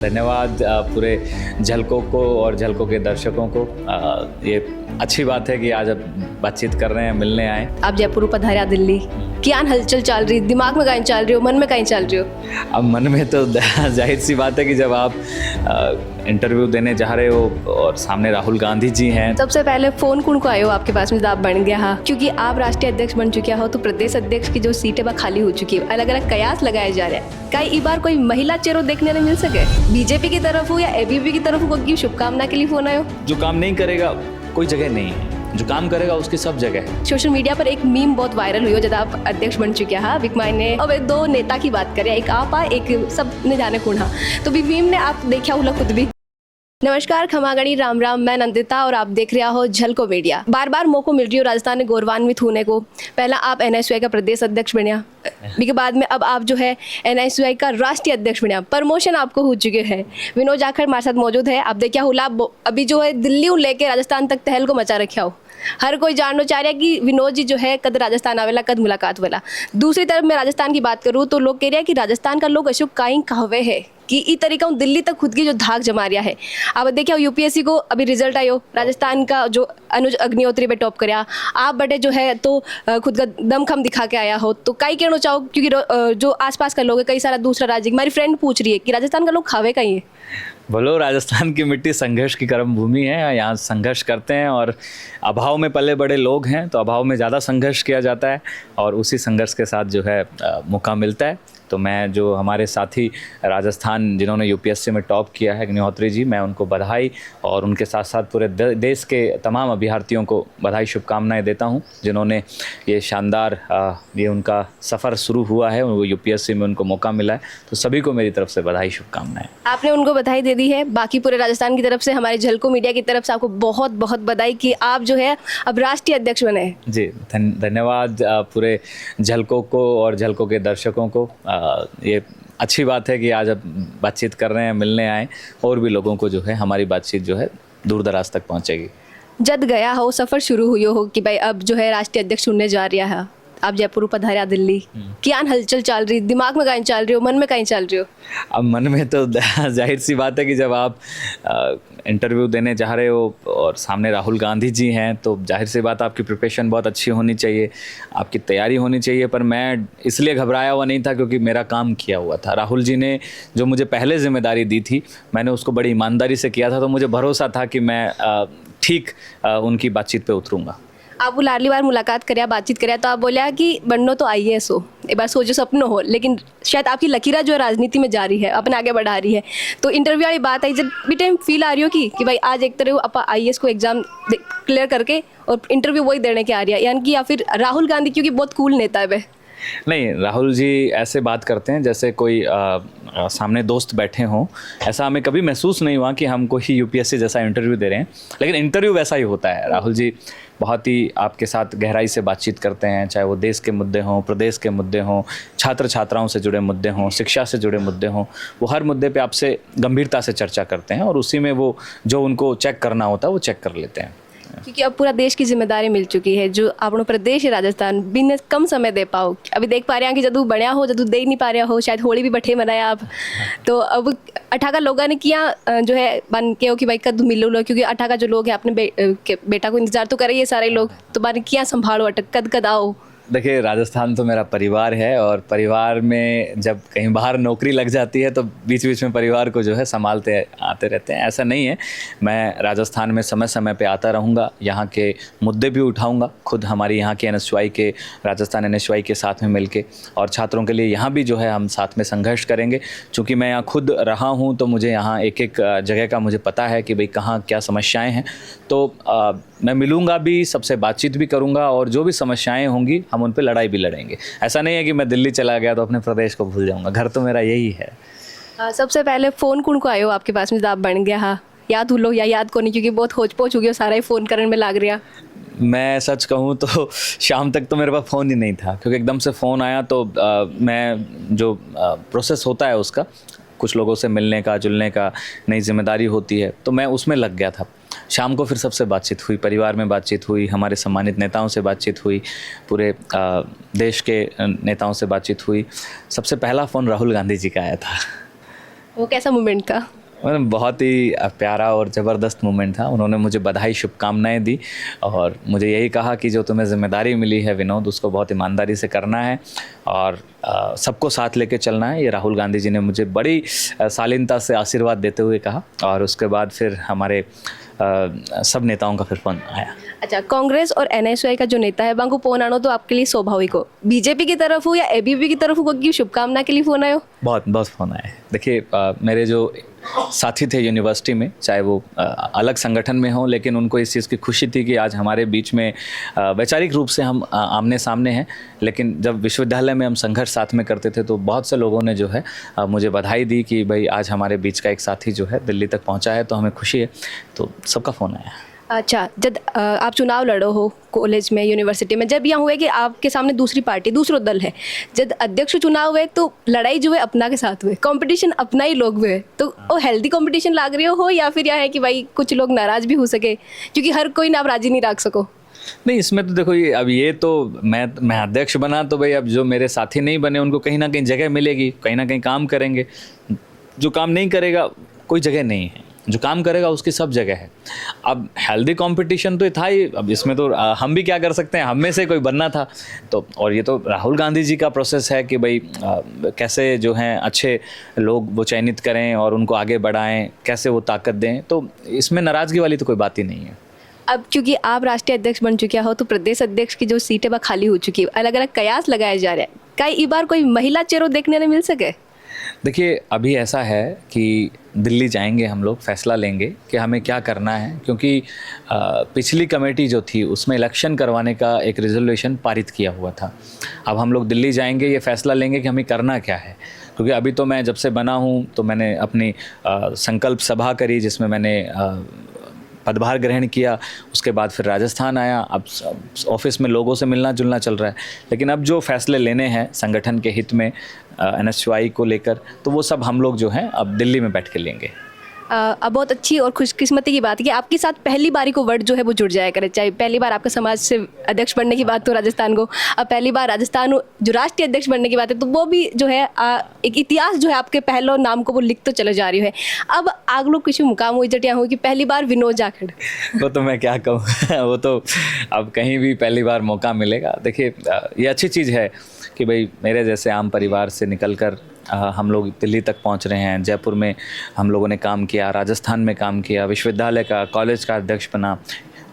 धन्यवाद पूरे झलकों को और झलकों के दर्शकों को। ये अच्छी बात है कि आज अब बातचीत कर रहे हैं, मिलने आए। आप जयपुर पधारा दिल्ली, क्या हलचल चल रही, दिमाग में कहीं चल रही हो, मन में कहीं चल रही हो? अब मन में तो जाहिर सी बात है कि जब आप इंटरव्यू देने जा रहे हो और सामने राहुल गांधी जी हैं। सबसे पहले फोन कौन को आयो आपके पास में, आप बन गया हाँ, क्योंकि आप राष्ट्रीय अध्यक्ष बन चुके हो तो प्रदेश अध्यक्ष की जो सीट है वह खाली हो चुकी है। अलग अलग कयास लगाए जा रहे हैं। कई इस बार कोई महिला चेहरा देखने नहीं मिल सके? बीजेपी की तरफ हो या एबीपी की तरफ हो, क्योंकि शुभकामना के लिए फोन आयो? जो काम नहीं करेगा कोई जगह नहीं है, जो काम करेगा उसकी सब जगह है। सोशल मीडिया पर एक मीम बहुत वायरल हुई हो जब आप अध्यक्ष बन चुके हैं विकमाई ने। अब दो नेता की बात करें, एक आप एक सब ने जाने कौन हाँ, तो भी मीम ने आप देखा हुआ खुद भी। नमस्कार, खमागणी राम राम, मैं नंदिता और आप देख रहे हो झलको मीडिया। बार बार मौका मिल रही हो राजस्थान में गौरवान्वित होने को। पहला आप एनएसयूआई का प्रदेश अध्यक्ष बनिया, के बाद में अब आप जो है एनएसयूआई का राष्ट्रीय अध्यक्ष बनिया। प्रमोशन आपको हो चुके हैं। विनोद जाखड़ हमारे साथ मौजूद है। आप देखिए हुला अभी जो है दिल्ली लेके राजस्थान तक तहल को मचा रखा हो। हर कोई जानना चाह रहा है कि विनोद जी जो है कद राजस्थान आवेला, कद मुलाकात वाला। दूसरी तरफ मैं राजस्थान की बात करूँ तो लोग कह रहे हैं कि राजस्थान का लोग अशोक काई कहवे है कि इस तरीका दिल्ली तक खुद की जो धाक जमा रहा है। अब देखिए यूपीएससी को अभी रिजल्ट आयो, राजस्थान का जो अनुज अग्निहोत्री पे टॉप कराया, आप बटे जो है तो खुद का दमखम दिखा के आया हो, तो कई कहना चाहो क्योंकि जो आसपास का लोग है, कई सारा दूसरा राज्य, हमारी फ्रेंड पूछ रही है कि राजस्थान का लोग खावे कहीं है? बोलो, राजस्थान की मिट्टी संघर्ष की कर्म भूमि है। यहाँ संघर्ष करते हैं और अभाव में पले बड़े लोग हैं तो अभाव में ज़्यादा संघर्ष किया जाता है और उसी संघर्ष के साथ जो है मौका मिलता है। तो मैं जो हमारे साथी राजस्थान जिन्होंने यूपीएससी में टॉप किया है, अग्निहोत्री जी, मैं उनको बधाई और उनके साथ साथ पूरे देश के तमाम अभ्यर्थियों को बधाई शुभकामनाएं देता हूं जिन्होंने ये शानदार ये उनका सफ़र शुरू हुआ है, वो यूपीएससी में उनको मौका मिला है। तो सभी को मेरी तरफ से बधाई शुभकामनाएं। आपने उनको बधाई दे दी है, बाकी पूरे राजस्थान की तरफ से, हमारे झलको मीडिया की तरफ से आपको बहुत बहुत बधाई कि आप जो है अब राष्ट्रीय अध्यक्ष बने हैं। जी धन्यवाद पूरे झलकों को और झलकों के दर्शकों को। ये अच्छी बात है कि आज अब बातचीत कर रहे हैं, मिलने आए, और भी लोगों को जो है हमारी बातचीत जो है दूर दराज तक पहुंचेगी। जब गया हो, सफ़र शुरू हुई हो कि भाई अब जो है राष्ट्रीय अध्यक्ष चुनने जा रहा है, आप जयपुर पधारा दिल्ली, क्या हलचल चल रही, दिमाग में कहीं चल रही हो, मन में कहीं चल रही हो? अब मन में तो जाहिर सी बात है कि जब आप इंटरव्यू देने जा रहे हो और सामने राहुल गांधी जी हैं तो जाहिर सी बात आपकी प्रिपरेशन बहुत अच्छी होनी चाहिए, आपकी तैयारी होनी चाहिए। पर मैं इसलिए घबराया हुआ नहीं था क्योंकि मेरा काम किया हुआ था। राहुल जी ने जो मुझे पहले जिम्मेदारी दी थी, मैंने उसको बड़ी ईमानदारी से किया था, तो मुझे भरोसा था कि मैं ठीक उनकी बातचीत पे उतरूँगा। आप वो लाडली बार मुलाकात कराया, बातचीत कराया, तो आप बोला कि बननो तो IAS हो, एक बार सोचो सपनों हो, लेकिन शायद आपकी लकीरा जो है राजनीति में जा रही है, अपने आगे बढ़ा रही है। तो इंटरव्यू वाली बात आई, जब भी टाइम फील आ रही हो कि भाई आज एक तरह आप IAS को एग्जाम क्लियर करके और इंटरव्यू वही देने के आ रही है, यानी कि या फिर राहुल गांधी क्योंकि बहुत कूल नेता है वह? नहीं, राहुल जी ऐसे बात करते हैं जैसे कोई सामने दोस्त बैठे हों। ऐसा हमें कभी महसूस नहीं हुआ कि हम कोई यूपीएससी जैसा इंटरव्यू दे रहे हैं, लेकिन इंटरव्यू वैसा ही होता है। राहुल जी बहुत ही आपके साथ गहराई से बातचीत करते हैं, चाहे वो देश के मुद्दे हों, प्रदेश के मुद्दे हों, छात्र छात्राओं से जुड़े मुद्दे हों, शिक्षा से जुड़े मुद्दे हों, वो हर मुद्दे पे आपसे गंभीरता से चर्चा करते हैं और उसी में वो जो उनको चेक करना होता है वो चेक कर लेते हैं। क्योंकि अब पूरा देश की जिम्मेदारी मिल चुकी है, जो अपना प्रदेश है राजस्थान, बिन कम समय दे पाओ। अभी देख पा रहे हैं कि जदू बढ़िया हो, जदू दे ही नहीं पा रहे हो, शायद होली भी बठे मनाया आप, तो अब अठाका लोगों ने किया जो है बन के हो कि भाई कद मिलो लो, क्योंकि अठाका जो लोग हैं अपने बेटा को इंतजार तो करे ये सारे लोग, तो बन किया संभालो अटक कद कद आओ। देखिए, राजस्थान तो मेरा परिवार है और परिवार में जब कहीं बाहर नौकरी लग जाती है तो बीच बीच में परिवार को जो है संभालते आते रहते हैं। ऐसा नहीं है, मैं राजस्थान में समय समय पे आता रहूँगा, यहाँ के मुद्दे भी उठाऊँगा, खुद हमारी यहाँ के NSUI के, राजस्थान NSUI के साथ में मिलके, और छात्रों के लिए यहाँ भी जो है हम साथ में संघर्ष करेंगे। चूँकि मैं यहाँ खुद रहा हूँ तो मुझे यहाँ एक एक जगह का मुझे पता है कि भाई कहाँ क्या समस्याएँ हैं, तो मैं मिलूँगा भी, सबसे बातचीत भी करूँगा और जो भी समस्याएं होंगी हम उन पे लड़ाई भी लड़ेंगे। ऐसा नहीं है कि मैं दिल्ली चला गया तो अपने प्रदेश को भूल जाऊँगा, घर तो मेरा यही है। सबसे पहले फ़ोन कौन को आयो आपके पास में, आप बन गया हाँ, याद हुलो या याद को नहीं, क्योंकि बहुत होच पोच हो गया, सारा ही फ़ोन करने में लाग रहा। मैं सच कहूँ तो शाम तक तो मेरे पास फ़ोन ही नहीं था, क्योंकि एकदम से फ़ोन आया तो मैं जो प्रोसेस होता है उसका, कुछ लोगों से मिलने का, जुलने का, नई जिम्मेदारी होती है, तो मैं उसमें लग गया था। शाम को फिर सबसे बातचीत हुई, परिवार में बातचीत हुई, हमारे सम्मानित नेताओं से बातचीत हुई, पूरे देश के नेताओं से बातचीत हुई। सबसे पहला फ़ोन राहुल गांधी जी का आया था। वो कैसा मोमेंट था? मतलब बहुत ही प्यारा और ज़बरदस्त मोमेंट था। उन्होंने मुझे बधाई शुभकामनाएं दी और मुझे यही कहा कि जो तुम्हें ज़िम्मेदारी मिली है विनोद, उसको बहुत ईमानदारी से करना है और सबको साथ लेके चलना है। ये राहुल गांधी जी ने मुझे बड़ी शालीनता से आशीर्वाद देते हुए कहा और उसके बाद फिर हमारे सब नेताओं का फिर फोन आया। अच्छा, कांग्रेस और एनएसयूआई का जो नेता है वहाँ को फोन आना तो आपके लिए स्वाभाविक हो। बीजेपी की तरफ हो या एबीवीपी की तरफ हो कि शुभकामना के लिए फोन आयो? बहुत बहुत फ़ोन आए। देखिए मेरे जो साथी थे यूनिवर्सिटी में, चाहे वो अलग संगठन में हों, लेकिन उनको इस चीज़ की खुशी थी कि आज हमारे बीच में वैचारिक रूप से हम आमने सामने हैं, लेकिन जब विश्वविद्यालय में हम संघर्ष साथ में करते थे तो बहुत से लोगों ने जो है मुझे बधाई दी कि भाई आज हमारे बीच का एक साथी जो है दिल्ली तक पहुंचा है, तो हमें खुशी है। तो सबका फ़ोन आया। अच्छा, जब आप चुनाव लड़ो हो कॉलेज में, यूनिवर्सिटी में, जब यहाँ हुए कि आपके सामने दूसरी पार्टी, दूसरो दल है, जब अध्यक्ष चुनाव हुए तो लड़ाई जो है अपना के साथ हुए, कंपटीशन अपना ही लोग हुए, तो वो हेल्दी कंपटीशन लाग रही हो या फिर यह है कि भाई कुछ लोग नाराज़ भी हो सके क्योंकि हर कोई ना आप राजी नहीं रख सको? नहीं, इसमें तो देखो अब ये तो मैं अध्यक्ष बना तो भाई अब जो मेरे साथी नहीं बने उनको कहीं ना कहीं जगह मिलेगी, कहीं ना कहीं काम करेंगे। जो काम नहीं करेगा कोई जगह नहीं है, जो काम करेगा उसकी सब जगह है। अब हेल्दी कंपटीशन तो था ही, अब इसमें तो हम भी क्या कर सकते हैं, हम में से कोई बनना था। तो और ये तो राहुल गांधी जी का प्रोसेस है कि भाई कैसे जो हैं अच्छे लोग वो चयनित करें और उनको आगे बढ़ाएं, कैसे वो ताकत दें, तो इसमें नाराज़गी वाली तो कोई बात ही नहीं है। अब क्योंकि आप राष्ट्रीय अध्यक्ष बन चुके हो तो प्रदेश अध्यक्ष की जो सीटें वह खाली हो चुकी है, अलग अलग कयास लगाए जा रहे हैं, कई इस बार कोई महिला चेहरा देखने नहीं मिल सके? देखिए अभी ऐसा है कि दिल्ली जाएंगे हम लोग, फैसला लेंगे कि हमें क्या करना है, क्योंकि पिछली कमेटी जो थी उसमें इलेक्शन करवाने का एक रिजोल्यूशन पारित किया हुआ था। अब हम लोग दिल्ली जाएंगे, ये फैसला लेंगे कि हमें करना क्या है, क्योंकि अभी तो मैं जब से बना हूँ तो मैंने अपनी संकल्प सभा करी जिसमें मैंने पदभार ग्रहण किया, उसके बाद फिर राजस्थान आया। अब ऑफिस में लोगों से मिलना जुलना चल रहा है, लेकिन अब जो फैसले लेने हैं संगठन के हित में एनएसयूआई को लेकर, तो वो सब हम लोग जो हैं अब दिल्ली में बैठ के लेंगे। अब बहुत अच्छी और खुशकिस्मती की बात है कि आपके साथ पहली बारी को वर्ड जो है वो जुड़ जाया करे। चाहे पहली बार आपका समाज से अध्यक्ष बनने की बात हो राजस्थान को, अब पहली बार राजस्थान जो राष्ट्रीय अध्यक्ष बनने की बात है, तो वो भी जो है एक इतिहास जो है आपके पहले नाम को वो लिख तो चले जा रही है। अब आग लोग किसी मुकाम हुई जटिया हुई कि पहली बार विनोद जाखड़ वो तो मैं क्या कहूँ वो तो अब कहीं भी पहली बार मौका मिलेगा। देखिए ये अच्छी चीज़ है कि भाई मेरे जैसे आम परिवार से निकलकर हम लोग दिल्ली तक पहुंच रहे हैं। जयपुर में हम लोगों ने काम किया, राजस्थान में काम किया, विश्वविद्यालय का कॉलेज का अध्यक्ष बना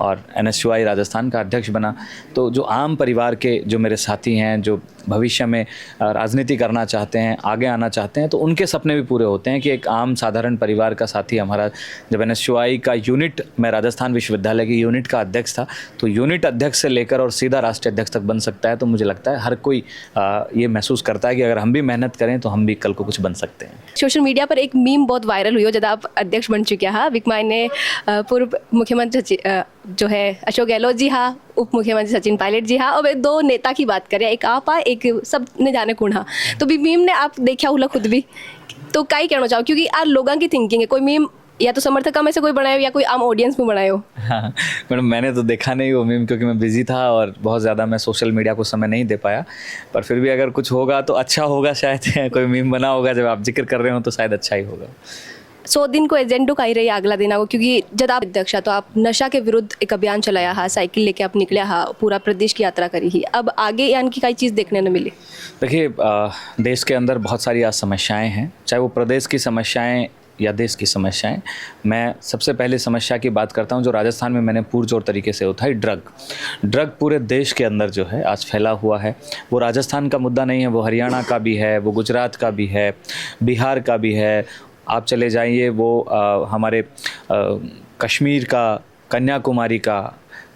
और एनएसयूआई राजस्थान का अध्यक्ष बना। तो जो आम परिवार के जो मेरे साथी हैं, जो भविष्य में राजनीति करना चाहते हैं, आगे आना चाहते हैं, तो उनके सपने भी पूरे होते हैं कि एक आम साधारण परिवार का साथी हमारा, जब एनएसयूआई का यूनिट, मैं राजस्थान विश्वविद्यालय की यूनिट का अध्यक्ष था, तो यूनिट अध्यक्ष से लेकर और सीधा राष्ट्रीय अध्यक्ष तक बन सकता है। तो मुझे लगता है हर कोई ये महसूस करता है कि अगर हम भी मेहनत करें तो हम भी कल को कुछ बन सकते हैं। सोशल मीडिया पर एक मीम बहुत वायरल हुई हो जब आप अध्यक्ष बन चुके हैं। विकमाई ने पूर्व मुख्यमंत्री जो है अशोक गहलोत जी हाँ, उप मुख्यमंत्री सचिन पायलट जी हाँ, और वे दो नेता की बात करें, एक आप आ एक सब ने जाने कौन हाँ, तो भी मीम ने आप देखा हुआ खुद भी, तो क्या ही कहना चाहो क्योंकि आज लोगों की थिंकिंग है, कोई मीम या तो समर्थकों में से कोई बनाए हो या कोई आम ऑडियंस में बनाए हो? हाँ मैडम, मैंने तो देखा नहीं वो मीम क्योंकि मैं बिजी था और बहुत ज़्यादा मैं सोशल मीडिया को समय नहीं दे पाया, पर फिर भी अगर कुछ होगा तो अच्छा होगा शायद कोई मीम बना होगा जब आप जिक्र कर रहे हो तो शायद अच्छा ही होगा। 100 दिन को एजेंडो का ही रही अगला दिन को, क्योंकि जब आप अध्यक्ष तो आप नशा के विरुद्ध एक अभियान चलाया हा, साइकिल लेके आप निकले हा, पूरा प्रदेश की यात्रा करी ही, अब आगे यानी कि कई चीज़ देखने न मिली? देखिए देश के अंदर बहुत सारी आज समस्याएं हैं, चाहे वो प्रदेश की समस्याएं या देश की समस्याएं। मैं सबसे पहले समस्या की बात करता हूं जो राजस्थान में मैंने पुरजोर तरीके से उठाई, ड्रग पूरे देश के अंदर जो है आज फैला हुआ है। वो राजस्थान का मुद्दा नहीं है, वो हरियाणा का भी है, वो गुजरात का भी है, बिहार का भी है, आप चले जाइए वो हमारे कश्मीर का, कन्याकुमारी का,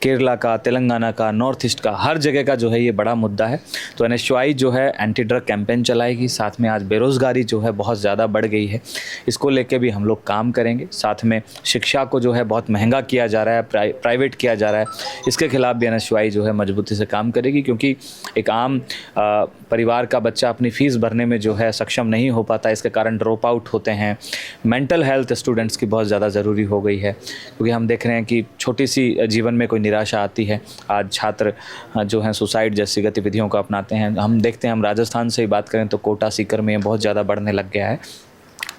केरला का, तेलंगाना का, नॉर्थ ईस्ट का, हर जगह का जो है ये बड़ा मुद्दा है। तो एनएसयूआई जो है एंटी ड्रग कैंपेन चलाएगी, साथ में आज बेरोज़गारी जो है बहुत ज़्यादा बढ़ गई है, इसको लेके भी हम लोग काम करेंगे। साथ में शिक्षा को जो है बहुत महंगा किया जा रहा है, प्राइवेट किया जा रहा है, इसके खिलाफ भी एनएसयूआई जो है मजबूती से काम करेगी, क्योंकि एक आम परिवार का बच्चा अपनी फ़ीस भरने में जो है सक्षम नहीं हो पाता, इसके कारण ड्रॉप आउट होते हैं। मेंटल हेल्थ स्टूडेंट्स की बहुत ज़्यादा ज़रूरी हो गई है, क्योंकि हम देख रहे हैं कि छोटी सी जीवन में कोई निराशा आती है, आज छात्र जो हैं सुसाइड जैसी गतिविधियों को अपनाते हैं। हम देखते हैं, हम राजस्थान से ही बात करें तो कोटा सीकर में बहुत ज़्यादा बढ़ने लग गया है।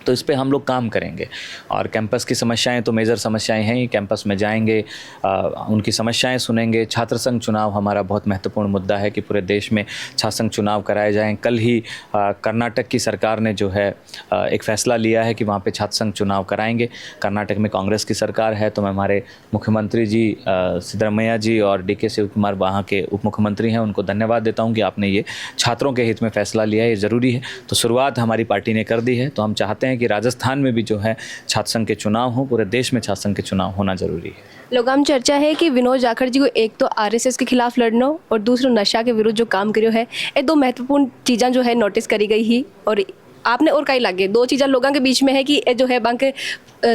तो इस पे हम लोग काम करेंगे। और कैंपस की समस्याएं तो मेजर समस्याएं हैं ही, कैंपस में जाएंगे, उनकी समस्याएं सुनेंगे। छात्र संघ चुनाव हमारा बहुत महत्वपूर्ण मुद्दा है कि पूरे देश में छात्र संघ चुनाव कराए जाएं। कल ही कर्नाटक की सरकार ने जो है एक फ़ैसला लिया है कि वहाँ पे छात्र संघ चुनाव कराएंगे। कर्नाटक में कांग्रेस की सरकार है, तो मैं हमारे मुख्यमंत्री जी सिद्धरामैया जी और DK शिवकुमार वहाँ के उप मुख्यमंत्री हैं, उनको धन्यवाद देता हूँ कि आपने ये छात्रों के हित में फ़ैसला लिया है, ये ज़रूरी है। तो शुरुआत हमारी पार्टी ने कर दी है। तो हम चाहते हैं कि राजस्थान में भी जो है छात्र संघ के चुनाव हो, पूरे देश में छात्र संघ के चुनाव होना जरूरी है। लोगाम चर्चा है कि विनोद जाखड़ जी को एक तो RSS के खिलाफ लड़ना और दूसरा नशा के विरुद्ध जो काम करियो है, ये दो महत्वपूर्ण चीज़ें जो है नोटिस करी गई ही। और आपने और कई लगे दो चीज़ें लोगों के बीच में है कि ये जो है बांके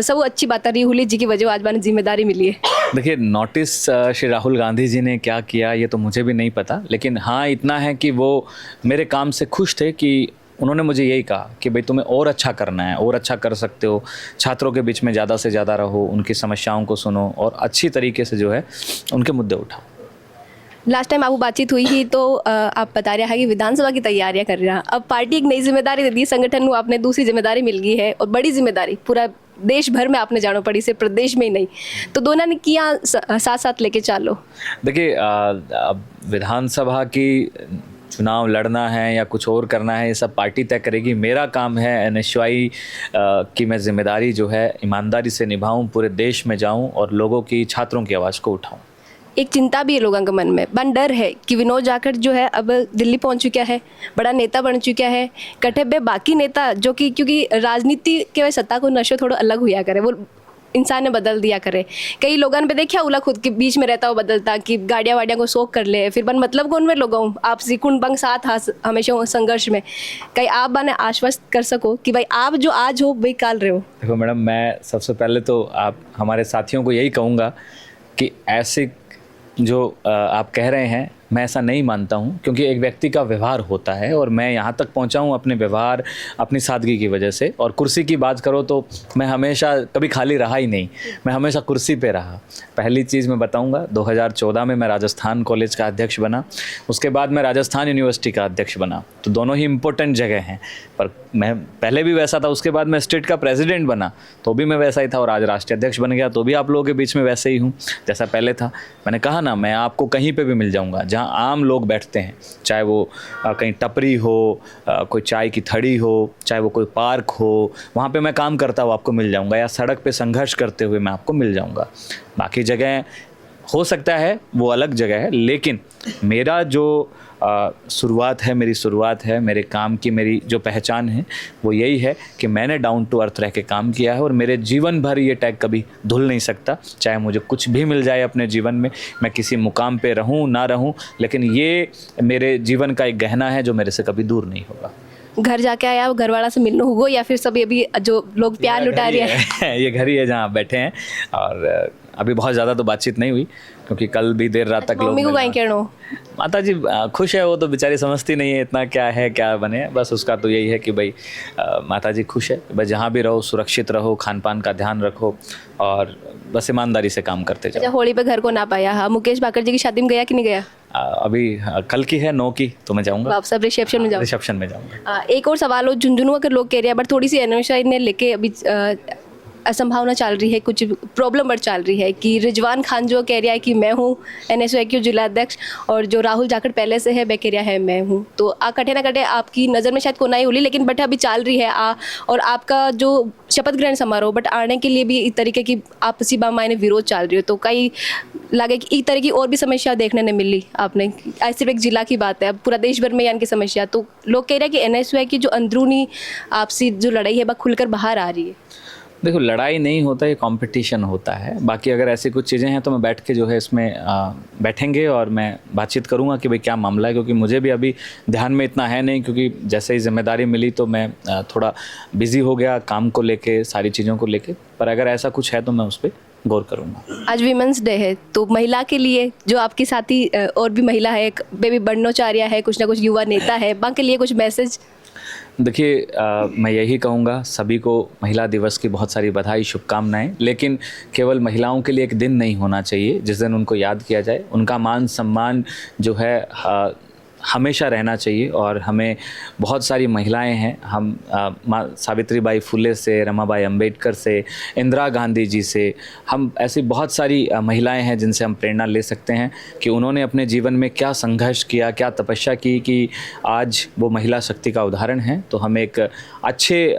सब अच्छी बात रही हुई जी की वजह आज बाने जिम्मेदारी मिली है। देखिए, नोटिस श्री राहुल गांधी जी ने क्या किया ये तो मुझे भी नहीं पता, लेकिन हाँ इतना है कि वो मेरे काम से खुश थे कि उन्होंने मुझे यही कहा कि भाई तुम्हें और अच्छा करना है, और अच्छा कर सकते हो, छात्रों के बीच में ज़्यादा से ज़्यादा रहो, उनकी समस्याओं को सुनो और अच्छी तरीके से जो है उनके मुद्दे उठाओ। लास्ट टाइम आपको बातचीत हुई थी तो आप बता रहे हैं कि विधानसभा की तैयारियां कर रहे हैं। अब पार्टी एक नई जिम्मेदारी दे दी, संगठन को आपने दूसरी जिम्मेदारी मिल गई है और बड़ी जिम्मेदारी पूरा देश भर में आपने जाना पड़ी, सिर्फ प्रदेश में ही नहीं। तो दोनों ने किया साथ साथ लेके चलो। देखिए, अब विधानसभा की चुनाव लड़ना है या कुछ और करना है, ये सब पार्टी तय करेगी। मेरा काम है NSY की मैं जिम्मेदारी जो है ईमानदारी से निभाऊं, पूरे देश में जाऊं और लोगों की, छात्रों की आवाज़ को उठाऊं। एक चिंता भी है लोगों के मन में, बन डर है कि विनोद जाखड़ जो है अब दिल्ली पहुंच चुका है, बड़ा नेता बन चुका है, कटे बे बाकी नेता जो कि क्योंकि राजनीति के सत्ता को नशे थोड़ा अलग हुआ करे, वो इंसान ने बदल दिया करे। कई लोगों ने देखा उला खुद के बीच में रहता हो बदलता कि गाड़ियाँ वाड़ियाँ को शौक कर ले, फिर बन मतलब कौन में लोगों आप सिकुन बंग साथ हमेशा संघर्ष में। कई आप बाने आश्वस्त कर सको कि भाई आप जो आज हो वही काल रहे हो। देखो मैडम, मैं सबसे पहले तो आप हमारे साथियों को यही कहूँगा कि ऐसे जो आप कह रहे हैं मैं ऐसा नहीं मानता हूँ, क्योंकि एक व्यक्ति का व्यवहार होता है और मैं यहाँ तक पहुँचा हूँ अपने व्यवहार, अपनी सादगी की वजह से। और कुर्सी की बात करो तो मैं हमेशा कभी खाली रहा ही नहीं, मैं हमेशा कुर्सी पे रहा। पहली चीज़ मैं बताऊँगा, 2014 में मैं राजस्थान कॉलेज का अध्यक्ष बना, उसके बाद मैं राजस्थान यूनिवर्सिटी का अध्यक्ष बना। तो दोनों ही इम्पोर्टेंट जगह हैं, पर मैं पहले भी वैसा था। उसके बाद मैं स्टेट का प्रेसिडेंट बना तो भी मैं वैसा ही था, और आज राष्ट्रीय अध्यक्ष बन गया तो भी आप लोगों के बीच में वैसे ही हूँ जैसा पहले था। मैंने कहा ना, मैं आपको कहीं पे भी मिल जाऊँगा जहाँ आम लोग बैठते हैं, चाहे वो कहीं टपरी हो, कोई चाय की थड़ी हो, चाहे वो कोई पार्क हो, वहाँ पे मैं काम करता हुआ आपको मिल जाऊँगा, या सड़क पे संघर्ष करते हुए मैं आपको मिल जाऊँगा। बाकी जगह हो सकता है वो अलग जगह है, लेकिन मेरा जो शुरुआत है, मेरी शुरुआत है, मेरे काम की मेरी जो पहचान है वो यही है कि मैंने डाउन टू अर्थ रह के काम किया है, और मेरे जीवन भर ये टैग कभी धुल नहीं सकता। चाहे मुझे कुछ भी मिल जाए अपने जीवन में, मैं किसी मुकाम पे रहूं ना रहूं, लेकिन ये मेरे जीवन का एक गहना है जो मेरे से कभी दूर नहीं होगा। घर जाके आया घर वाला से मिलना होगा या फिर सब अभी जो लोग प्यार लुटा रहे हैं? ये घर ही है जहाँ आप बैठे हैं, और अभी बहुत ज़्यादा तो बातचीत नहीं हुई क्योंकि कल भी देर रात तक मम्मी को कहीं कहना। माता जी खुश है, वो तो बेचारी समझती नहीं है इतना क्या है क्या बने, बस उसका तो यही है कि भाई माता जी खुश है, बस जहाँ भी रहो सुरक्षित रहो, खान पान का ध्यान रखो और बस ईमानदारी से काम करते जाओ। होली पे घर को ना पाया, हाँ मुकेश भाकर जी की शादी में गया कि नहीं गया? अभी कल की है 9 की, तो मैं जाऊँगा। आप सब रिसेप्शन में जाओ? रिसेप्शन में जाऊँगा। एक और सवाल हो, झुंझुनू के लोग कह रहे हैं बट थोड़ी सी NSY ने लेके अभी असंभावना चल रही है, कुछ प्रॉब्लम बढ़ चल रही है कि रिजवान खान जो कह रहा है कि मैं हूँ NSY के जिला अध्यक्ष, और जो राहुल जाखड़ पहले से है वह कह रहा है मैं हूँ। तो कटे ना कटे आपकी नज़र में शायद कोना ही उली, लेकिन बट अभी चल रही है और आपका जो शपथ ग्रहण समारोह बट आने के लिए भी इस तरीके की आपसी बामायने विरोध चल रही हो, तो कई लगे कि इस तरह की और भी समस्या देखने ने मिली आपने? सिर्फ एक जिला की बात है, अब पूरा देश भर में यानी कि समस्या, तो लोग कह रहे हैं कि NSY की जो अंदरूनी आपसी जो लड़ाई है वह खुलकर बाहर आ रही है। देखो, लड़ाई नहीं होता, ये कंपटीशन होता है। बाकी अगर ऐसी कुछ चीज़ें हैं तो मैं बैठ के जो है इसमें बैठेंगे और मैं बातचीत करूंगा कि भाई क्या मामला है, क्योंकि मुझे भी अभी ध्यान में इतना है नहीं, क्योंकि जैसे ही जिम्मेदारी मिली तो मैं थोड़ा बिजी हो गया काम को लेके, सारी चीज़ों को लेके। पर अगर ऐसा कुछ है तो मैं उस पर गौर करूँगा। आज वीमेंस डे है, तो महिला के लिए जो आपकी साथी और भी महिला है, एक बेबी बन्नोचार्या है, कुछ ना कुछ युवा नेता है, वहाँ के लिए कुछ मैसेज? देखिए, मैं यही कहूँगा सभी को महिला दिवस की बहुत सारी बधाई, शुभकामनाएं, लेकिन केवल महिलाओं के लिए एक दिन नहीं होना चाहिए जिस दिन उनको याद किया जाए। उनका मान सम्मान जो है हमेशा रहना चाहिए। और हमें बहुत सारी महिलाएं हैं, हम माँ सावित्रीबाई फुले से, रमाबाई अंबेडकर से, इंदिरा गांधी जी से, हम ऐसी बहुत सारी महिलाएं हैं जिनसे हम प्रेरणा ले सकते हैं कि उन्होंने अपने जीवन में क्या संघर्ष किया, क्या तपस्या की कि आज वो महिला शक्ति का उदाहरण है। तो हमें एक अच्छे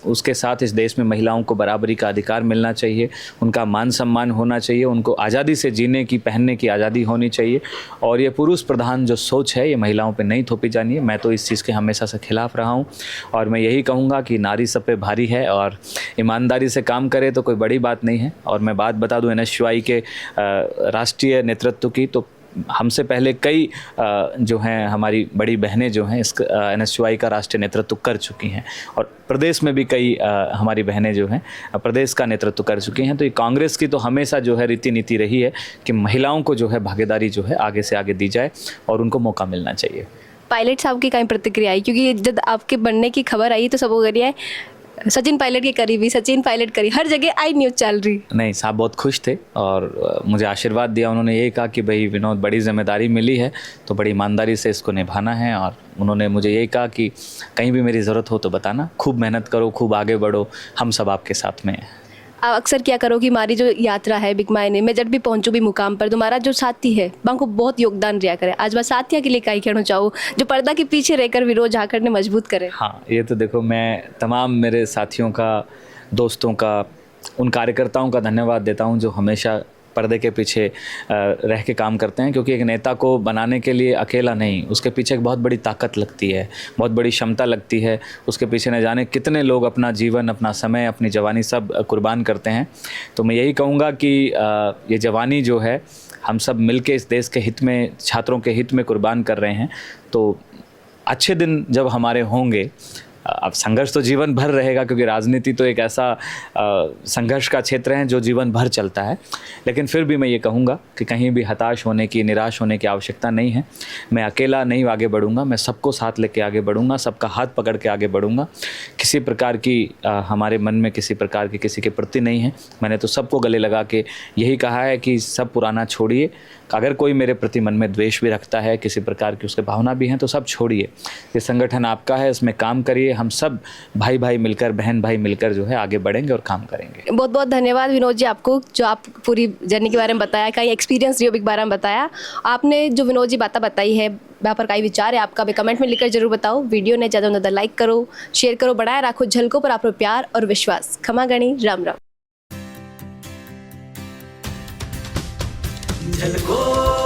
उसके साथ इस देश में महिलाओं को बराबरी का अधिकार मिलना चाहिए, उनका मान सम्मान होना चाहिए, उनको आज़ादी से जीने की, पहनने की आज़ादी होनी चाहिए। और ये पुरुष प्रधान जो सोच है ये महिलाओं पे नहीं थोपी जानी है। मैं तो इस चीज़ के हमेशा से खिलाफ रहा हूँ और मैं यही कहूँगा कि नारी सब पे भारी है और ईमानदारी से काम करे तो कोई बड़ी बात नहीं है। और मैं बात बता दूँ NSY के राष्ट्रीय नेतृत्व की, तो हमसे पहले कई जो हैं हमारी बड़ी बहनें जो हैं इस NSY का राष्ट्रीय नेतृत्व कर चुकी हैं और प्रदेश में भी कई हमारी बहनें जो हैं प्रदेश का नेतृत्व कर चुकी हैं। तो ये कांग्रेस की तो हमेशा जो है रीति नीति रही है कि महिलाओं को जो है भागीदारी जो है आगे से आगे दी जाए और उनको मौका मिलना चाहिए। पायलट साहब की कहीं प्रतिक्रिया आई, क्योंकि जब आपके बनने की खबर आई तो सब हो गया है सचिन पायलट के करीबी, सचिन पायलट करीब, हर जगह आई न्यूज़ चल रही। नहीं, साहब बहुत खुश थे और मुझे आशीर्वाद दिया। उन्होंने यही कहा कि भाई विनोद, बड़ी जिम्मेदारी मिली है तो बड़ी ईमानदारी से इसको निभाना है। और उन्होंने मुझे यही कहा कि कहीं भी मेरी ज़रूरत हो तो बताना, खूब मेहनत करो, खूब आगे बढ़ो, हम सब आपके साथ में हैं। आप अक्सर क्या करो कि हमारी जो यात्रा है बिग मायने मैं जब भी पहुंचूं भी मुकाम पर, तुम्हारा जो साथी है वहाँ को बहुत योगदान दिया करे। आज बात साथिया के लिए कहीं कहना चाहूँ जो पर्दा के पीछे रहकर विरोध झाकड़ ने मजबूत करे। हाँ, ये तो देखो, मैं तमाम मेरे साथियों का, दोस्तों का, उन कार्यकर्ताओं का धन्यवाद देता हूँ जो हमेशा पर्दे के पीछे रह के काम करते हैं। क्योंकि एक नेता को बनाने के लिए अकेला नहीं, उसके पीछे एक बहुत बड़ी ताकत लगती है, बहुत बड़ी क्षमता लगती है। उसके पीछे न जाने कितने लोग अपना जीवन, अपना समय, अपनी जवानी सब कुर्बान करते हैं। तो मैं यही कहूँगा कि ये जवानी जो है हम सब मिलके इस देश के हित में, छात्रों के हित में कुर्बान कर रहे हैं। तो अच्छे दिन जब हमारे होंगे, अब संघर्ष तो जीवन भर रहेगा क्योंकि राजनीति तो एक ऐसा संघर्ष का क्षेत्र है जो जीवन भर चलता है। लेकिन फिर भी मैं ये कहूँगा कि कहीं भी हताश होने की, निराश होने की आवश्यकता नहीं है। मैं अकेला नहीं आगे बढ़ूँगा, मैं सबको साथ लेके आगे बढ़ूँगा, सबका हाथ पकड़ के आगे बढ़ूँगा। किसी प्रकार की हमारे मन में किसी प्रकार की किसी के प्रति नहीं है। मैंने तो सबको गले लगा के यही कहा है कि सब पुराना छोड़िए। अगर कोई मेरे प्रति मन में द्वेष भी रखता है, किसी प्रकार की उसके भावना भी हैं, तो सब छोड़िए। ये संगठन आपका है, इसमें काम करिए। हम सब भाई भाई मिलकर, बहन भाई मिलकर जो है आगे बढ़ेंगे और काम करेंगे। बहुत बहुत धन्यवाद विनोद जी आपको, जो आप पूरी जर्नी के बारे में बताया, कई एक्सपीरियंस रियो के बारे में बताया। आपने जो विनोद जी बातें बताई है वहाँ पर कई विचार है आपका भी कमेंट में लिखकर जरूर बताओ। वीडियो ने ज़्यादा ज़्यादा लाइक करो, शेयर करो, बढ़ाए रखो झलकों पर आपको प्यार और विश्वास। खमा गणी, राम राम। झलको